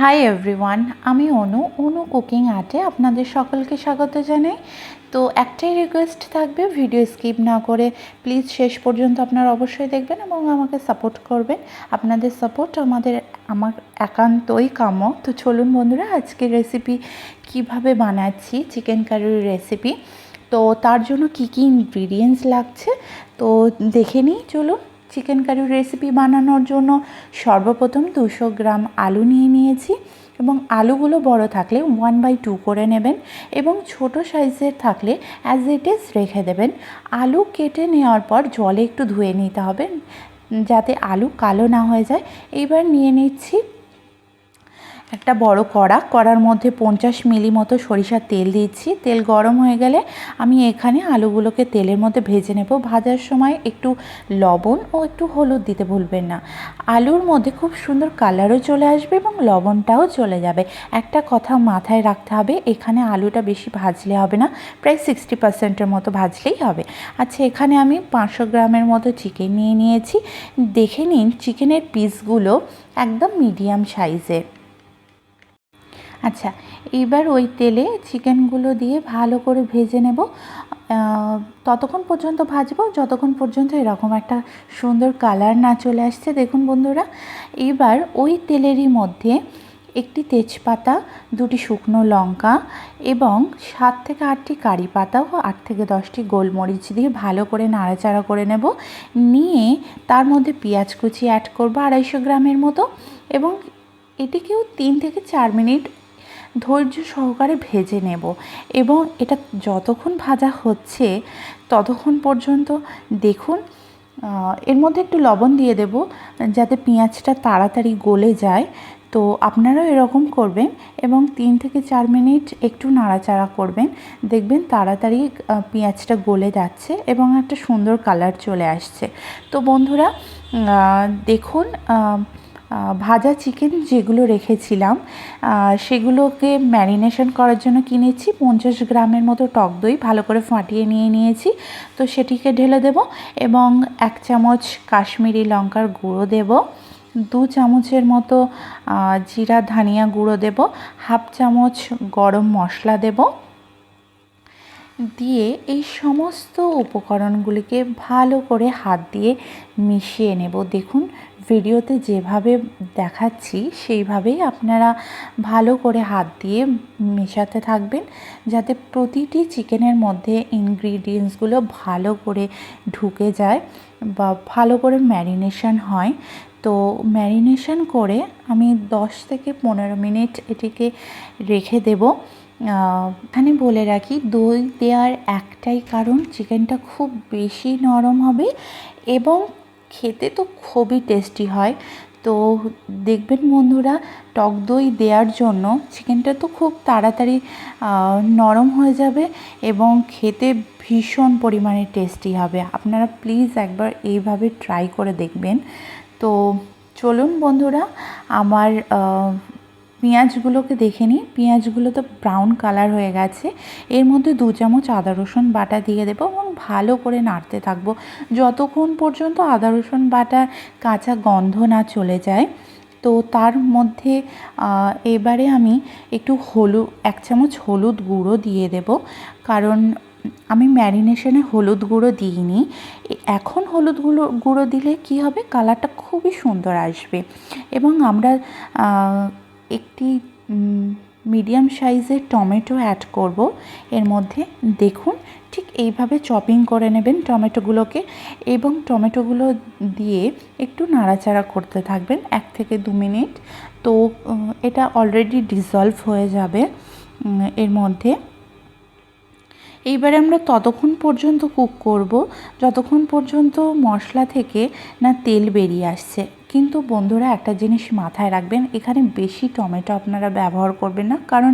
Hi everyone, আমি অনু cooking আর্টে আপনাদের সকলকে স্বাগত জানাই। তো একটাই রিকোয়েস্ট থাকবে, ভিডিও স্কিপ না করে প্লিজ শেষ পর্যন্ত আপনারা অবশ্যই দেখবেন এবং আমাকে সাপোর্ট করবেন। আপনাদের সাপোর্ট আমার একান্তই কাম্য। তো চলুন বন্ধুরা, আজকের রেসিপি কিভাবে বানাচ্ছি, চিকেন কারির রেসিপি। তো তার জন্য কি কি ইনগ্রিডিয়েন্টস লাগছে তো দেখে নিই চলুন। চিকেন কারির রেসিপি বানানোর জন্য সর্বপ্রথম 200 গ্রাম আলু নিয়েছি এবং আলুগুলো বড় থাকলে 1/2 করে নেবেন এবং ছোট সাইজের থাকলে অ্যাজ ইট ইজ রেখে দেবেন। আলু কেটে নেওয়ার পর জলে একটু ধুয়ে নিতে হবে যাতে আলু কালো না হয়ে যায়। এইবার নিয়ে নিচ্ছি একটা বড় কড়ার মধ্যে 50 মিলি মতো সরিষার তেল দিচ্ছি। তেল গরম হয়ে গেলে আমি এখানে আলুগুলোকে তেলের মধ্যে ভেজে নেব। ভাজার সময় একটু লবণ ও একটু হলুদ দিতে ভুলবেন না। আলুর মধ্যে খুব সুন্দর কালারও চলে আসবে এবং লবণটাও চলে যাবে। একটা কথা মাথায় রাখতে হবে, এখানে আলুটা বেশি ভাজলে হবে না, প্রায় 60%-এর মতো ভাজলেই হবে। আচ্ছা, এখানে আমি 500 গ্রামের মতো চিকেন নিয়েছি। দেখে নিন চিকেনের পিসগুলো একদম মিডিয়াম সাইজের। আচ্ছা, এইবার ওই তেলে চিকেনগুলো দিয়ে ভালো করে ভেজে নেব। ততক্ষণ পর্যন্ত ভাজবো যতক্ষণ পর্যন্ত এরকম একটা সুন্দর কালার না চলে আসছে। দেখুন বন্ধুরা, এইবার ওই তেলেরই মধ্যে একটি তেজপাতা, 2টি শুকনো লঙ্কা এবং 7 থেকে 8টি কারি পাতা ও 8 থেকে 10টি গোলমরিচ দিয়ে ভালো করে নাড়াচাড়া করে নেব। নিয়ে তার মধ্যে পেঁয়াজ কুচি অ্যাড করব 250 গ্রামের মতো এবং এটিকেও 3 থেকে 4 মিনিট ধৈর্য সহকারে ভেজে নেব এবং এটা যতক্ষণ ভাজা হচ্ছে ততক্ষণ পর্যন্ত দেখুন এর মধ্যে একটু লবণ দিয়ে দেব যাতে পেঁয়াজটা তাড়াতাড়ি গলে যায়। তো আপনারাও এরকম করবেন এবং 3 থেকে 4 মিনিট একটু নাড়াচাড়া করবেন। দেখবেন তাড়াতাড়ি পেঁয়াজটা গলে যাচ্ছে এবং একটা সুন্দর কালার চলে আসছে। তো বন্ধুরা দেখুন, ভাজা চিকেন যেগুলো রেখেছিলাম সেগুলোকে ম্যারিনেশন করার জন্য কিনেছি 50 গ্রামের মতো টক দই ভালো করে ফাটিয়ে নিয়েছি। তো সেটিকে ঢেলে দেব এবং 1 চামচ কাশ্মীরি লঙ্কার গুঁড়ো দেব, 2 চামচের মতো জিরা ধনিয়া গুঁড়ো দেব, 1/2 চামচ গরম মশলা দেব। দিয়ে এই সমস্ত উপকরণগুলিকে ভালো করে হাত দিয়ে মিশিয়ে নেব। দেখুন ভিডিওতে যেভাবে দেখাচ্ছি সেইভাবেই আপনারা ভালো করে হাত দিয়ে মেশাতে থাকবেন যাতে প্রতিটি চিকেনের মধ্যে ইনগ্রিডিয়েন্টসগুলো ভালো করে ঢুকে যায় বা ভালো করে ম্যারিনেশন হয়। তো ম্যারিনেশন করে আমি 10 থেকে 15 মিনিট এটিকে রেখে দেব। এখানে বলে রাখি, দই দেওয়ার একটাই কারণ চিকেনটা খুব বেশি নরম হবে এবং খেতে তো খুবই টেস্টি হয়। তো দেখবেন বন্ধুরা, টক দই দেওয়ার জন্য চিকেনটা তো খুব তাড়াতাড়ি নরম হয়ে যাবে এবং খেতে ভীষণ পরিমাণে টেস্টি হবে। আপনারা প্লিজ একবার এইভাবে ট্রাই করে দেখবেন। তো চলুন বন্ধুরা, আমার পেঁয়াজগুলোকে দেখে নিই। পেঁয়াজগুলো তো ব্রাউন কালার হয়ে গেছে। এর মধ্যে 2 চামচ আদা রসুন বাটা দিয়ে দেবো এবং ভালো করে নাড়তে থাকবো যতক্ষণ পর্যন্ত আদা রসুন বাটার কাঁচা গন্ধ না চলে যায়। তো তার মধ্যে এবারে আমি একটু 1 চামচ হলুদ গুঁড়ো দিয়ে দেব, কারণ আমি ম্যারিনেশনে হলুদ গুঁড়ো দিইনি। এখন হলুদ গুঁড়ো দিলে কি হবে, কালারটা খুবই সুন্দর আসবে। এবং আমরা একটি মিডিয়াম সাইজের টমেটো অ্যাড করব এর মধ্যে। দেখুন ঠিক এইভাবে চপিং করে নেবেন টমেটোগুলোকে এবং টমেটোগুলো দিয়ে একটু নাড়াচাড়া করতে থাকবেন 1 থেকে 2 মিনিট। তো এটা অলরেডি ডিসলভ হয়ে যাবে এর মধ্যে। এইবারে আমরা ততক্ষণ পর্যন্ত কুক করব যতক্ষণ পর্যন্ত মশলা থেকে না তেল বেরিয়ে আসছে। কিন্তু বন্ধুরা একটা জিনিস মাথায় রাখবেন, এখানে বেশি টমেটো আপনারা ব্যবহার করবেন না, কারণ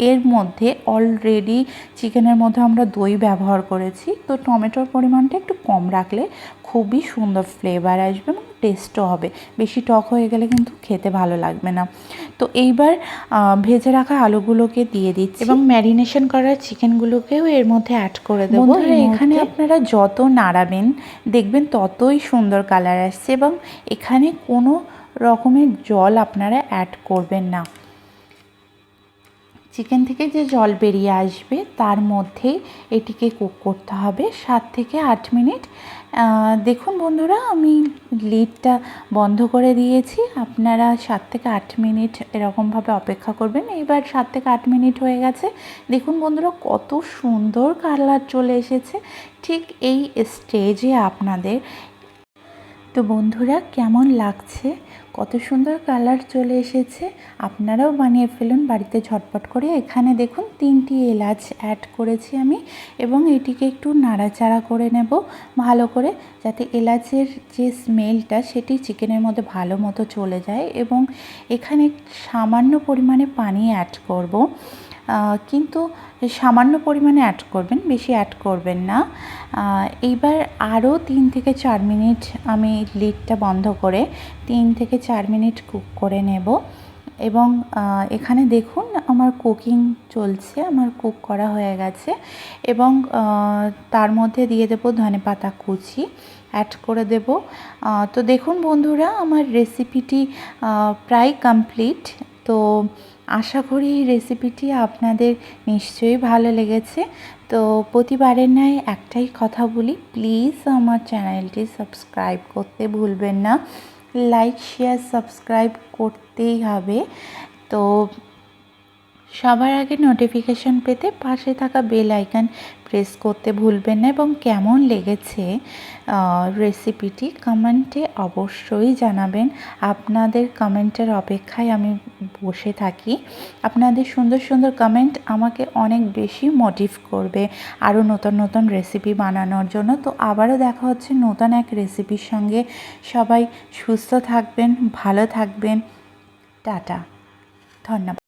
এর মধ্যে অলরেডি চিকেনের মধ্যে আমরা দই ব্যবহার করেছি। তো টমেটোর পরিমাণটা একটু কম রাখলে খুবই সুন্দর ফ্লেভার আসবে এবং টেস্টও হবে। বেশি টক হয়ে গেলে কিন্তু খেতে ভালো লাগবে না। তো এইবার ভেজে রাখা আলুগুলোকে দিয়ে দিচ্ছি এবং ম্যারিনেশন করা চিকেনগুলোকেও এর মধ্যে অ্যাড করে দেবো। বন্ধুরা এখানে আপনারা যত নাড়াবেন দেখবেন ততই সুন্দর কালার আসছে এবং এখানে কোনো রকমের জল আপনারা অ্যাড করবেন না। চিকেন থেকে যে জল বেরিয়ে আসবে তার মধ্যেই এটিকে কুক করতে হবে 7 থেকে 8 মিনিট। দেখুন বন্ধুরা, আমি লিডটা বন্ধ করে দিয়েছি। আপনারা 7 থেকে 8 মিনিট এরকমভাবে অপেক্ষা করবেন। এবার 7 থেকে 8 মিনিট হয়ে গেছে। দেখুন বন্ধুরা, কত সুন্দর কালার চলে এসেছে। ঠিক এই স্টেজে আপনাদের, তো বন্ধুরা কেমন লাগছে, কত সুন্দর কালার চলে এসেছে। আপনারাও বানিয়ে ফেলুন বাড়িতে ঝটপট করে। এখানে দেখুন 3টি এলাচ অ্যাড করেছি আমি, এবং এটিকে একটু নাড়াচাড়া করে নেব ভালো করে, যাতে এলাচের যে স্মেলটা সেটি চিকেনের মধ্যে ভালো মতো চলে যায়। এবং এখানে সামান্য পরিমাণে পানি অ্যাড করব, কিন্তু সামান্য পরিমাণে অ্যাড করবেন, বেশি অ্যাড করবেন না। এইবার আরও 3 থেকে 4 মিনিট আমি লিডটা বন্ধ করে 3 থেকে 4 মিনিট কুক করে নেব। এবং এখানে দেখুন আমার কুকিং চলছে, আমার কুক করা হয়ে গেছে। এবং তার মধ্যে দিয়ে দেবো ধনেপাতা কুচি অ্যাড করে দেব। তো দেখুন বন্ধুরা, আমার রেসিপিটি প্রায় কমপ্লিট। তো আশা করি এই রেসিপিটি আপনাদের নিশ্চয়ই ভালো লেগেছে। তো প্রতিবারের ন্যায় একটাই কথা বলি, প্লিজ আমার চ্যানেলটি সাবস্ক্রাইব করতে ভুলবেন না। লাইক শেয়ার সাবস্ক্রাইব করতেই হবে। তো সবার আগে নোটিফিকেশান পেতে পাশে থাকা বেল আইকন প্রেস করতে ভুলবেন না। এবং কেমন লেগেছে রেসিপিটি কমেন্টে অবশ্যই জানাবেন। আপনাদের কমেন্টের অপেক্ষায় আমি বসে থাকি। আপনাদের সুন্দর সুন্দর কমেন্ট আমাকে অনেক বেশি মোটিভ করবে আরও নতুন নতুন রেসিপি বানানোর জন্য। তো আবারও দেখা হচ্ছে নতুন এক রেসিপির সঙ্গে। সবাই সুস্থ থাকবেন, ভালো থাকবেন। টাটা, ধন্যবাদ।